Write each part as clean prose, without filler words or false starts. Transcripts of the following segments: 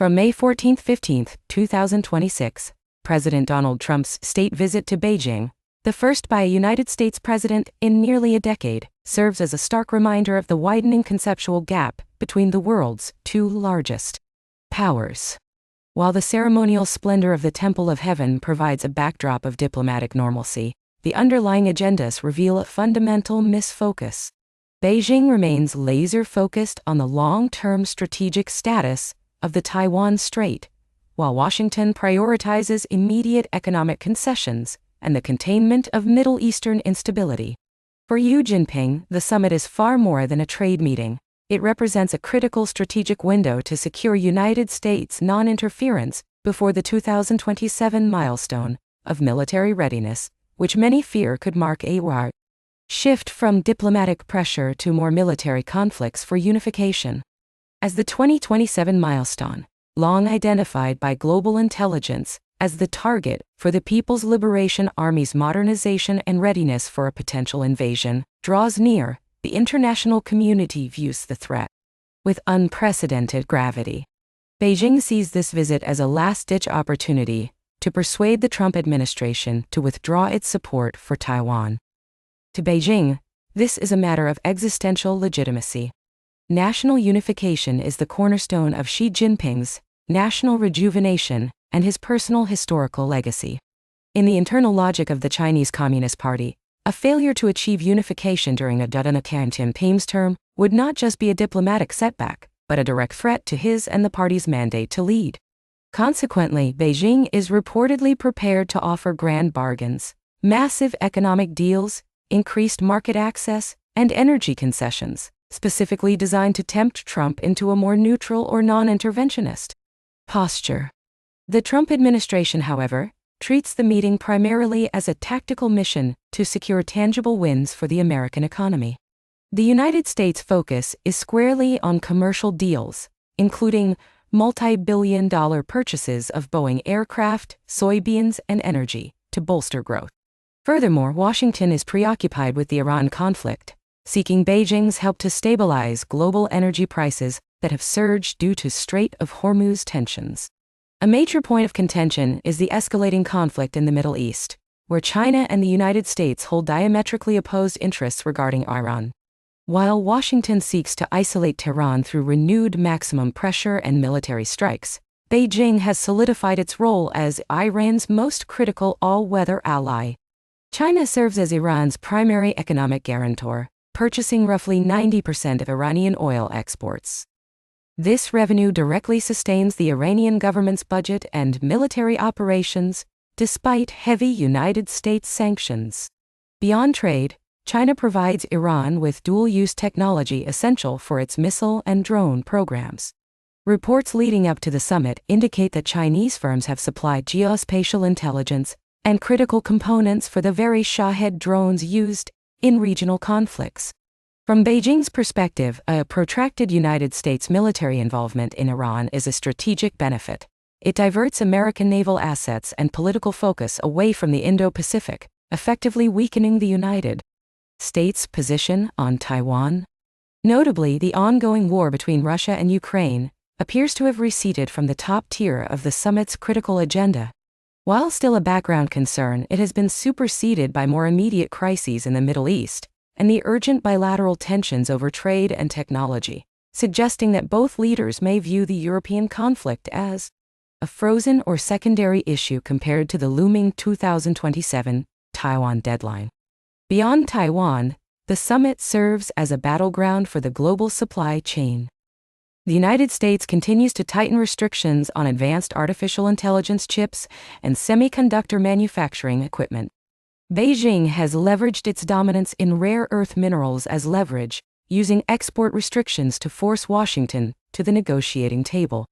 From May 14–15, 2026, President Donald Trump's state visit to Beijing, the first by a United States president in nearly a decade, serves as a stark reminder of the widening conceptual gap between the world's two largest powers. While the ceremonial splendor of the Temple of Heaven provides a backdrop of diplomatic normalcy, the underlying agendas reveal a fundamental misfocus. Beijing remains laser-focused on the long-term strategic status of the Taiwan Strait, while Washington prioritizes immediate economic concessions and the containment of Middle Eastern instability. For Xi Jinping, the summit is far more than a trade meeting. It represents a critical strategic window to secure United States non-interference before the 2027 milestone of military readiness, which many fear could mark a shift from diplomatic pressure to more military conflicts for unification. As the 2027 milestone, long identified by global intelligence as the target for the People's Liberation Army's modernization and readiness for a potential invasion, draws near, the international community views the threat with unprecedented gravity. Beijing sees this visit as a last-ditch opportunity to persuade the Trump administration to withdraw its support for Taiwan. To Beijing, this is a matter of existential legitimacy. National unification is the cornerstone of Xi Jinping's national rejuvenation and his personal historical legacy. In the internal logic of the Chinese Communist Party, a failure to achieve unification during a Jinping's term would not just be a diplomatic setback, but a direct threat to his and the party's mandate to lead. Consequently, Beijing is reportedly prepared to offer grand bargains, massive economic deals, increased market access, and energy concessions, specifically designed to tempt Trump into a more neutral or non-interventionist posture. The Trump administration, however, treats the meeting primarily as a tactical mission to secure tangible wins for the American economy. The United States' focus is squarely on commercial deals, including multi-billion-dollar purchases of Boeing aircraft, soybeans, and energy, to bolster growth. Furthermore, Washington is preoccupied with the Iran conflict, seeking Beijing's help to stabilize global energy prices that have surged due to Strait of Hormuz tensions. A major point of contention is the escalating conflict in the Middle East, where China and the United States hold diametrically opposed interests regarding Iran. While Washington seeks to isolate Tehran through renewed maximum pressure and military strikes, Beijing has solidified its role as Iran's most critical all-weather ally. China serves as Iran's primary economic guarantor, purchasing roughly 90% of Iranian oil exports. This revenue directly sustains the Iranian government's budget and military operations, despite heavy United States sanctions. Beyond trade, China provides Iran with dual-use technology essential for its missile and drone programs. Reports leading up to the summit indicate that Chinese firms have supplied geospatial intelligence and critical components for the very Shahed drones used in regional conflicts. From Beijing's perspective, a protracted United States military involvement in Iran is a strategic benefit. It diverts American naval assets and political focus away from the Indo-Pacific, effectively weakening the United States' position on Taiwan. Notably, the ongoing war between Russia and Ukraine appears to have receded from the top tier of the summit's critical agenda. While still a background concern, it has been superseded by more immediate crises in the Middle East and the urgent bilateral tensions over trade and technology, suggesting that both leaders may view the European conflict as a frozen or secondary issue compared to the looming 2027 Taiwan deadline. Beyond Taiwan, the summit serves as a battleground for the global supply chain. The United States continues to tighten restrictions on advanced artificial intelligence chips and semiconductor manufacturing equipment. Beijing has leveraged its dominance in rare earth minerals as leverage, using export restrictions to force Washington to the negotiating table.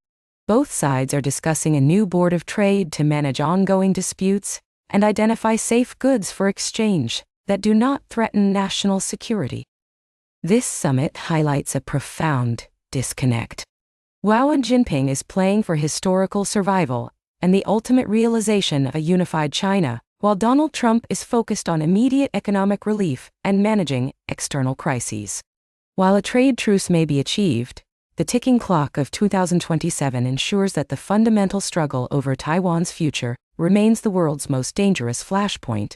Both sides are discussing a new board of trade to manage ongoing disputes and identify safe goods for exchange that do not threaten national security. This summit highlights a profound disconnect. While Jinping is playing for historical survival and the ultimate realization of a unified China, while Donald Trump is focused on immediate economic relief and managing external crises. While a trade truce may be achieved, The ticking clock of 2027 ensures that the fundamental struggle over Taiwan's future remains the world's most dangerous flashpoint,